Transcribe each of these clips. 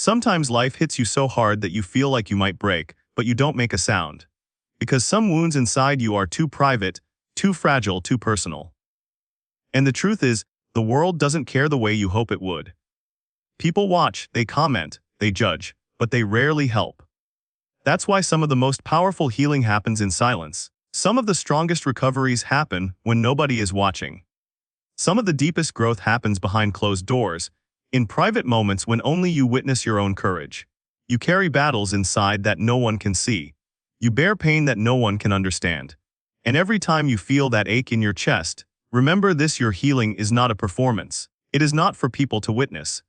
Sometimes life hits you so hard that you feel like you might break, but you don't make a sound. Because some wounds inside you are too private, too fragile, too personal. And the truth is, the world doesn't care the way you hope it would. People watch, they comment, they judge, but they rarely help. That's why some of the most powerful healing happens in silence. Some of the strongest recoveries happen when nobody is watching. Some of the deepest growth happens behind closed doors, in private moments when only you witness your own courage. You carry battles inside that no one can see. You bear pain that no one can understand. And every time you feel that ache in your chest, remember this: your healing is not a performance. It is not for people to witness.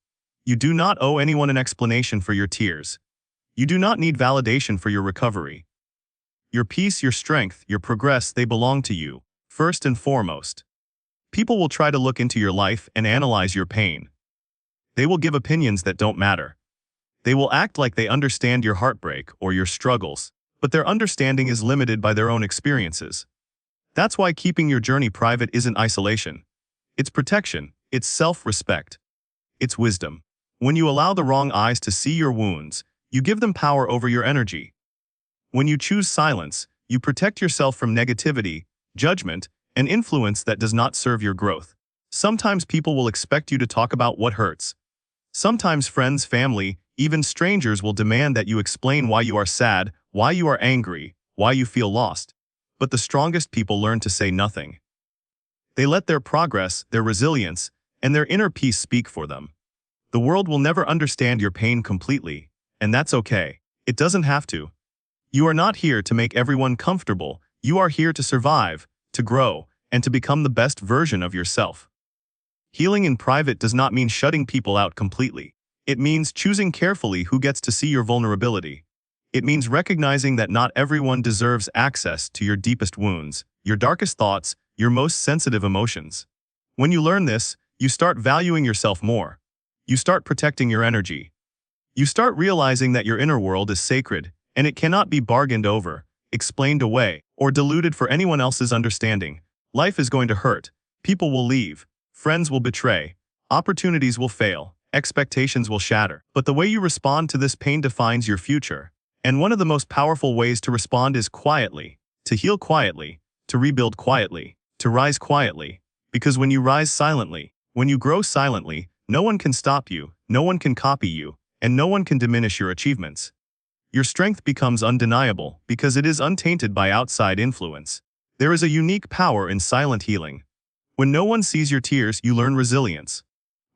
You do not owe anyone an explanation for your tears. You do not need validation for your recovery. Your peace, your strength, your progress, they belong to you, first and foremost. People will try to look into your life and analyze your pain. They will give opinions that don't matter. They will act like they understand your heartbreak or your struggles, but their understanding is limited by their own experiences. That's why keeping your journey private isn't isolation. It's protection, it's self-respect, it's wisdom. When you allow the wrong eyes to see your wounds, you give them power over your energy. When you choose silence, you protect yourself from negativity, judgment, and influence that does not serve your growth. Sometimes people will expect you to talk about what hurts. Sometimes friends, family, even strangers will demand that you explain why you are sad, why you are angry, why you feel lost. But the strongest people learn to say nothing. They let their progress, their resilience, and their inner peace speak for them. The world will never understand your pain completely, and that's okay. It doesn't have to. You are not here to make everyone comfortable. You are here to survive, to grow, and to become the best version of yourself. Healing in private does not mean shutting people out completely. It means choosing carefully who gets to see your vulnerability. It means recognizing that not everyone deserves access to your deepest wounds, your darkest thoughts, your most sensitive emotions. When you learn this, you start valuing yourself more. You start protecting your energy. You start realizing that your inner world is sacred, and it cannot be bargained over, explained away, or diluted for anyone else's understanding. Life is going to hurt. People will leave. Friends will betray. Opportunities will fail. Expectations will shatter. But the way you respond to this pain defines your future. And one of the most powerful ways to respond is quietly, to heal quietly, to rebuild quietly, to rise quietly. Because when you rise silently, when you grow silently, no one can stop you, no one can copy you, and no one can diminish your achievements. Your strength becomes undeniable because it is untainted by outside influence. There is a unique power in silent healing. When no one sees your tears, you learn resilience.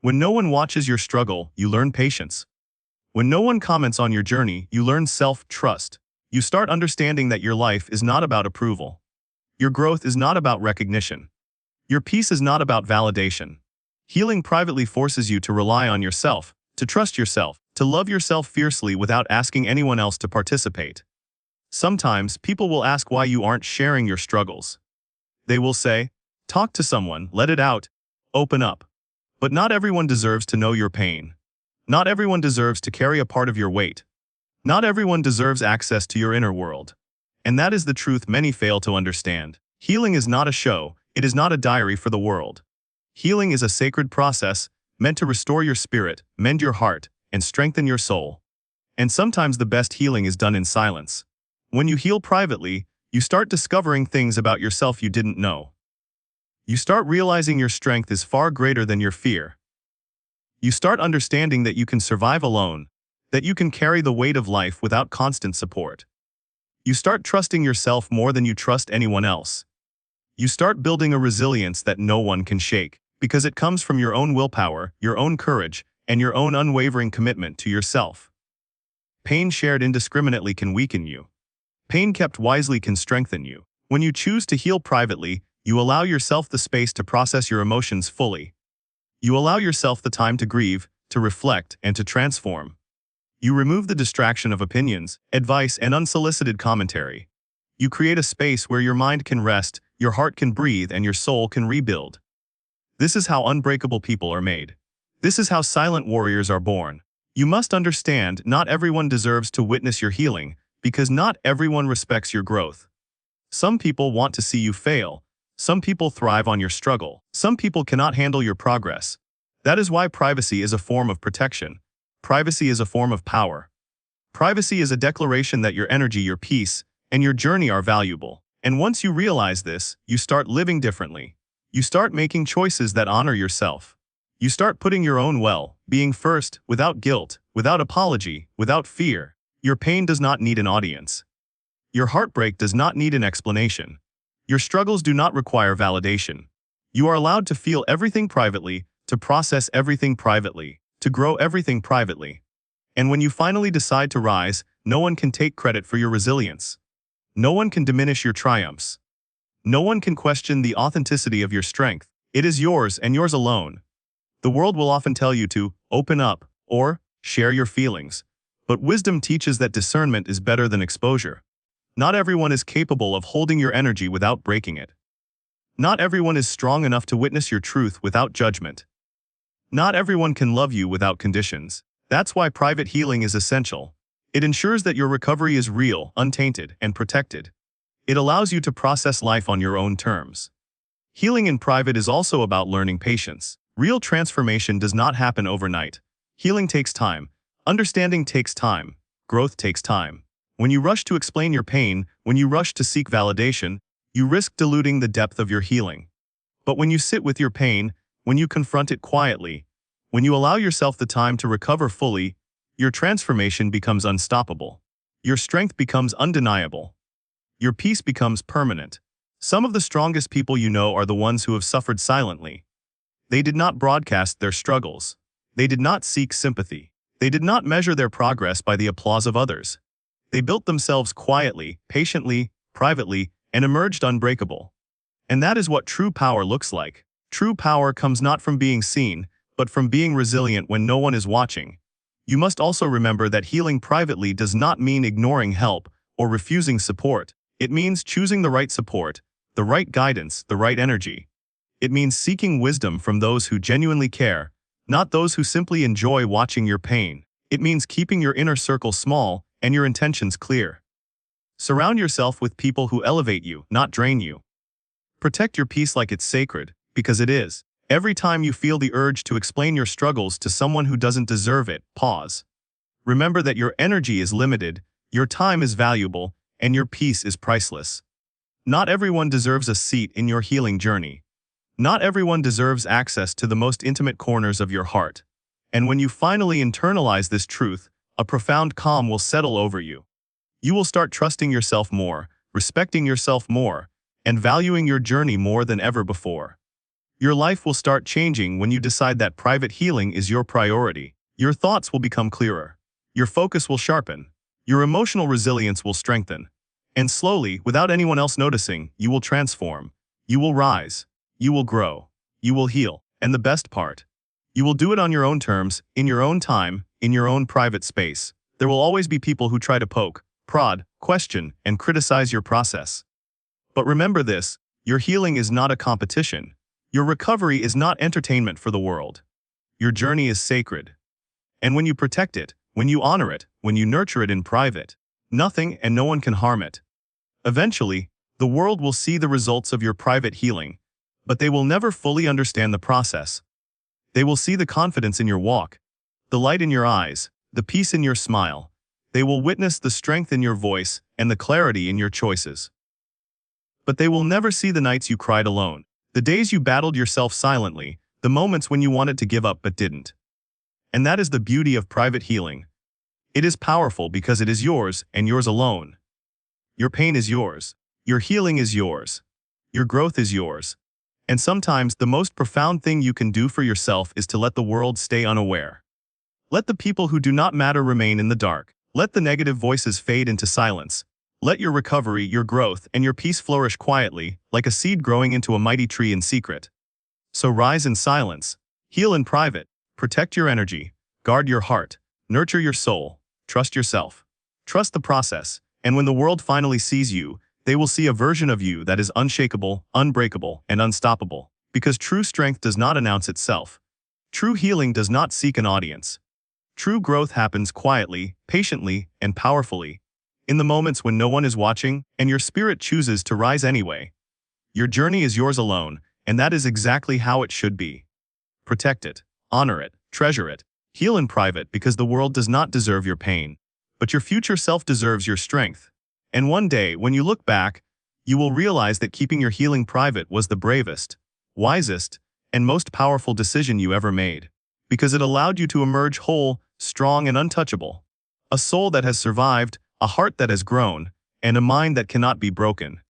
When no one watches your struggle, you learn patience. When no one comments on your journey, you learn self-trust. You start understanding that your life is not about approval. Your growth is not about recognition. Your peace is not about validation. Healing privately forces you to rely on yourself, to trust yourself, to love yourself fiercely without asking anyone else to participate. Sometimes people will ask why you aren't sharing your struggles. They will say, talk to someone, let it out, open up. But not everyone deserves to know your pain. Not everyone deserves to carry a part of your weight. Not everyone deserves access to your inner world. And that is the truth many fail to understand. Healing is not a show, it is not a diary for the world. Healing is a sacred process, meant to restore your spirit, mend your heart, and strengthen your soul. And sometimes the best healing is done in silence. When you heal privately, you start discovering things about yourself you didn't know. You start realizing your strength is far greater than your fear. You start understanding that you can survive alone, that you can carry the weight of life without constant support. You start trusting yourself more than you trust anyone else. You start building a resilience that no one can shake, because it comes from your own willpower, your own courage, and your own unwavering commitment to yourself. Pain shared indiscriminately can weaken you. Pain kept wisely can strengthen you. When you choose to heal privately, you allow yourself the space to process your emotions fully. You allow yourself the time to grieve, to reflect, and to transform. You remove the distraction of opinions, advice, and unsolicited commentary. You create a space where your mind can rest, your heart can breathe, and your soul can rebuild. This is how unbreakable people are made. This is how silent warriors are born. You must understand, not everyone deserves to witness your healing, because not everyone respects your growth. Some people want to see you fail. Some people thrive on your struggle. Some people cannot handle your progress. That is why privacy is a form of protection. privacy is a form of power. Privacy is a declaration that your energy, your peace, and your journey are valuable. And once you realize this, you start living differently. You start making choices that honor yourself. You start putting your own well-being first, without guilt, without apology, without fear. Your pain does not need an audience. Your heartbreak does not need an explanation. Your struggles do not require validation. You are allowed to feel everything privately, to process everything privately, to grow everything privately. And when you finally decide to rise, no one can take credit for your resilience. No one can diminish your triumphs. No one can question the authenticity of your strength. It is yours and yours alone. The world will often tell you to open up or share your feelings. But wisdom teaches that discernment is better than exposure. Not everyone is capable of holding your energy without breaking it. Not everyone is strong enough to witness your truth without judgment. Not everyone can love you without conditions. That's why private healing is essential. It ensures that your recovery is real, untainted, and protected. It allows you to process life on your own terms. Healing in private is also about learning patience. Real transformation does not happen overnight. Healing takes time. Understanding takes time. Growth takes time. When you rush to explain your pain, when you rush to seek validation, you risk diluting the depth of your healing. But when you sit with your pain, when you confront it quietly, when you allow yourself the time to recover fully, your transformation becomes unstoppable. Your strength becomes undeniable. Your peace becomes permanent. Some of the strongest people you know are the ones who have suffered silently. They did not broadcast their struggles. They did not seek sympathy. They did not measure their progress by the applause of others. They built themselves quietly, patiently, privately, and emerged unbreakable. And that is what true power looks like. True power comes not from being seen, but from being resilient when no one is watching. You must also remember that healing privately does not mean ignoring help or refusing support. It means choosing the right support, the right guidance, the right energy. It means seeking wisdom from those who genuinely care, not those who simply enjoy watching your pain. It means keeping your inner circle small and your intentions clear. Surround yourself with people who elevate you, not drain you. Protect your peace like it's sacred, because it is. Every time you feel the urge to explain your struggles to someone who doesn't deserve it, pause. Remember that your energy is limited, your time is valuable, and your peace is priceless. Not everyone deserves a seat in your healing journey. Not everyone deserves access to the most intimate corners of your heart. And when you finally internalize this truth, a profound calm will settle over you. You will start trusting yourself more, respecting yourself more, and valuing your journey more than ever before. Your life will start changing when you decide that private healing is your priority. Your thoughts will become clearer. Your focus will sharpen. Your emotional resilience will strengthen. And slowly, without anyone else noticing, you will transform. You will rise. You will grow. You will heal. And the best part, you will do it on your own terms, in your own time, in your own private space. There will always be people who try to poke, prod, question, and criticize your process. But remember this, your healing is not a competition. Your recovery is not entertainment for the world. Your journey is sacred. And when you protect it, when you honor it, when you nurture it in private, nothing and no one can harm it. Eventually, the world will see the results of your private healing, but they will never fully understand the process. They will see the confidence in your walk, the light in your eyes, the peace in your smile. They will witness the strength in your voice and the clarity in your choices. But they will never see the nights you cried alone, the days you battled yourself silently, the moments when you wanted to give up but didn't. And that is the beauty of private healing. It is powerful because it is yours and yours alone. Your pain is yours. Your healing is yours. Your growth is yours. And sometimes the most profound thing you can do for yourself is to let the world stay unaware. Let the people who do not matter remain in the dark. Let the negative voices fade into silence. Let your recovery, your growth, and your peace flourish quietly, like a seed growing into a mighty tree in secret. So rise in silence, heal in private, protect your energy, guard your heart, nurture your soul, trust yourself. Trust the process, and when the world finally sees you, they will see a version of you that is unshakable, unbreakable, and unstoppable. Because true strength does not announce itself. True healing does not seek an audience. True growth happens quietly, patiently, and powerfully. In the moments when no one is watching, and your spirit chooses to rise anyway. Your journey is yours alone, and that is exactly how it should be. Protect it, honor it, treasure it, Heal in private because the world does not deserve your pain, but your future self deserves your strength. And one day, when you look back, you will realize that keeping your healing private was the bravest, wisest, and most powerful decision you ever made, because it allowed you to emerge whole, strong, and untouchable. A soul that has survived, a heart that has grown, and a mind that cannot be broken.